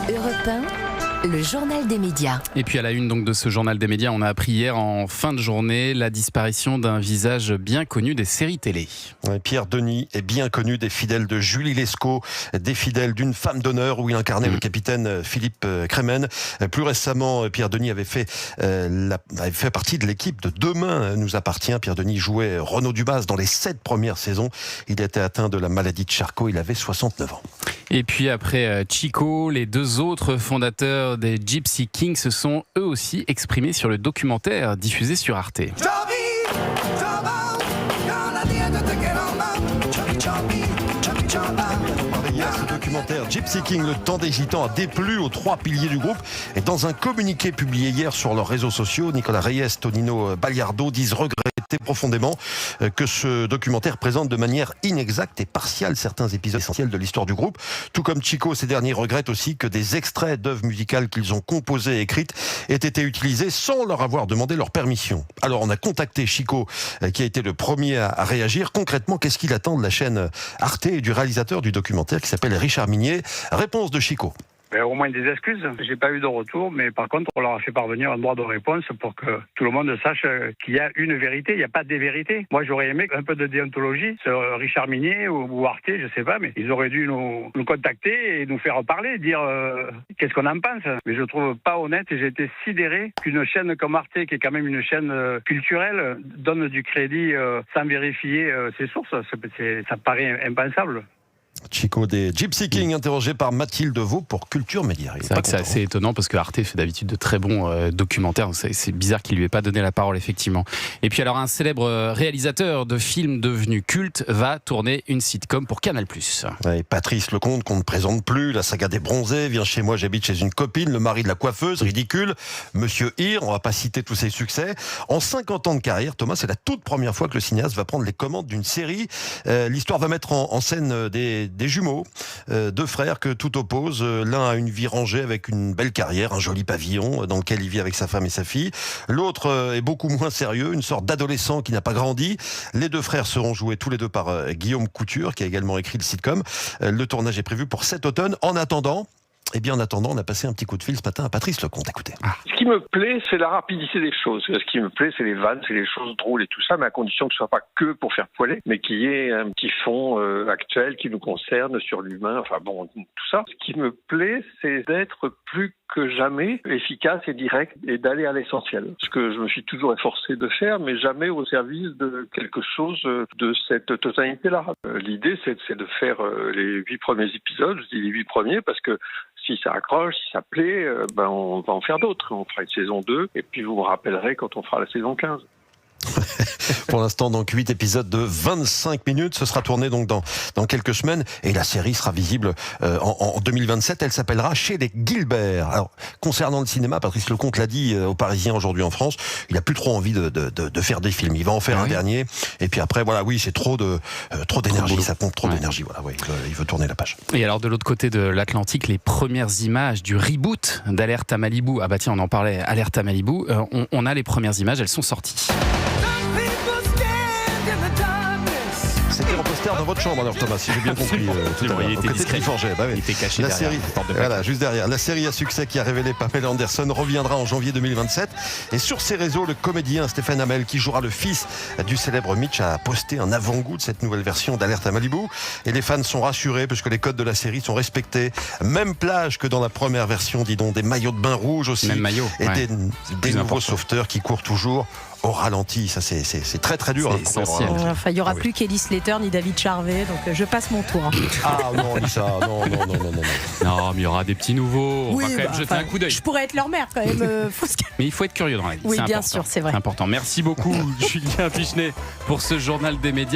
Europe 1, le journal des médias. Et puis à la une donc de ce journal des médias, on a appris hier en fin de journée la disparition d'un visage bien connu des séries télé. Pierre Denis est bien connu des fidèles de Julie Lescaut, des fidèles d'une femme d'honneur où il incarnait le capitaine Philippe Crémen. Plus récemment, Pierre Denis avait fait partie de l'équipe de Demain nous appartient. Pierre Denis jouait Renaud Dubas dans les 7 premières saisons. Il était atteint de la maladie de Charcot, il avait 69 ans. Et puis après Chico, les deux autres fondateurs des Gypsy Kings se sont eux aussi exprimés sur le documentaire diffusé sur Arte. Ce documentaire Gypsy King, le temps des gitans, a déplu aux 3 piliers du groupe. Et dans un communiqué publié hier sur leurs réseaux sociaux, Nicolas Reyes, Tonino Bagliardo disent regretter profondément que ce documentaire présente de manière inexacte et partiale certains épisodes essentiels de l'histoire du groupe. Tout comme Chico, ces derniers regrettent aussi que des extraits d'œuvres musicales qu'ils ont composées et écrites aient été utilisés sans leur avoir demandé leur permission. Alors on a contacté Chico, qui a été le premier à réagir. Concrètement, qu'est-ce qu'il attend de la chaîne Arte et du réalisateur du documentaire qui s'appelle Richard Minier? Réponse de Chico. Au moins des excuses. J'ai pas eu de retour, mais par contre, on leur a fait parvenir un droit de réponse pour que tout le monde sache qu'il y a une vérité, il n'y a pas des vérités. Moi, j'aurais aimé un peu de déontologie. Richard Minier ou Arte, je sais pas, mais ils auraient dû nous contacter et nous faire parler, dire qu'est-ce qu'on en pense. Mais je trouve pas honnête et j'ai été sidéré qu'une chaîne comme Arte, qui est quand même une chaîne culturelle, donne du crédit sans vérifier ses sources. Ça paraît impensable. Chico des Gypsy Kings, interrogé par Mathilde Vaux pour Culture Média. C'est vrai que c'est assez étonnant parce que Arte fait d'habitude de très bons documentaires. C'est bizarre qu'il lui ait pas donné la parole, effectivement. Et puis alors, un célèbre réalisateur de films devenu culte va tourner une sitcom pour Canal+. Et Patrice Lecomte, qu'on ne présente plus, la saga des bronzés, Viens chez moi, j'habite chez une copine, Le mari de la coiffeuse, Ridicule, Monsieur Hir, on va pas citer tous ses succès. En 50 ans de carrière, Thomas, c'est la toute première fois que le cinéaste va prendre les commandes d'une série. L'histoire va mettre en scène des jumeaux, deux frères que tout oppose. L'un a une vie rangée avec une belle carrière, un joli pavillon dans lequel il vit avec sa femme et sa fille. L'autre est beaucoup moins sérieux, une sorte d'adolescent qui n'a pas grandi. Les deux frères seront joués tous les deux par Guillaume Couture, qui a également écrit le sitcom. Le tournage est prévu pour cet automne. En attendant, on a passé un petit coup de fil ce matin à Patrice Lecomte. Écoutez. Ce qui me plaît, c'est la rapidité des choses. Ce qui me plaît, c'est les vannes, c'est les choses drôles et tout ça, mais à condition que ce soit pas que pour faire poiler, mais qu'il y ait un petit fond actuel qui nous concerne sur l'humain, enfin bon, tout ça. Ce qui me plaît, c'est d'être plus que jamais efficace et direct et d'aller à l'essentiel. Ce que je me suis toujours efforcé de faire, mais jamais au service de quelque chose de cette totalité-là. L'idée, c'est de faire les 8 premiers épisodes. Je dis les 8 premiers parce que si ça accroche, si ça plaît, on va en faire d'autres. On fera une saison 2 et puis vous me rappellerez quand on fera la saison 15. Pour l'instant, donc 8 épisodes de 25 minutes. Ce sera tourné donc dans quelques semaines et la série sera visible en 2027. Elle s'appellera Chez les Gilbert. Alors, concernant le cinéma, Patrice Lecomte l'a dit aux Parisiens aujourd'hui en France, il a plus trop envie de faire des films. Il va en faire un dernier et puis après, voilà, oui, c'est trop d'énergie, ça pompe trop d'énergie. Voilà, ouais, il veut tourner la page. Et alors, de l'autre côté de l'Atlantique, les premières images du reboot d'Alerte à Malibu. Ah bah tiens, on en parlait, Alerte à Malibu. On a les premières images, elles sont sorties. C'était en poster dans votre chambre, alors Thomas, si j'ai bien compris. Il était discret. Il était caché la derrière. série, voilà, juste derrière. La série à succès qui a révélé Pamela Anderson reviendra en janvier 2027. Et sur ses réseaux, le comédien Stéphane Hamel, qui jouera le fils du célèbre Mitch, a posté un avant-goût de cette nouvelle version d'Alerte à Malibu. Et les fans sont rassurés puisque les codes de la série sont respectés. Même plage que dans la première version, dis donc, des maillots de bain rouges aussi. Même maillot. Et des nouveaux sauveteurs qui courent toujours au ralenti. Ça, c'est très très dur. C'est essentiel. Enfin, il n'y aura plus Kelly Slater ni David Charvet, donc je passe mon tour. Ah non, Lisa, non. Non, mais il y aura des petits nouveaux. On va Oui, quand même jeter un coup d'œil. Je pourrais être leur mère quand même. Mais il faut être curieux dans la vie. Oui, c'est bien important. sûr, c'est vrai. C'est important. Merci beaucoup, Julien Fichenet, pour ce journal des médias.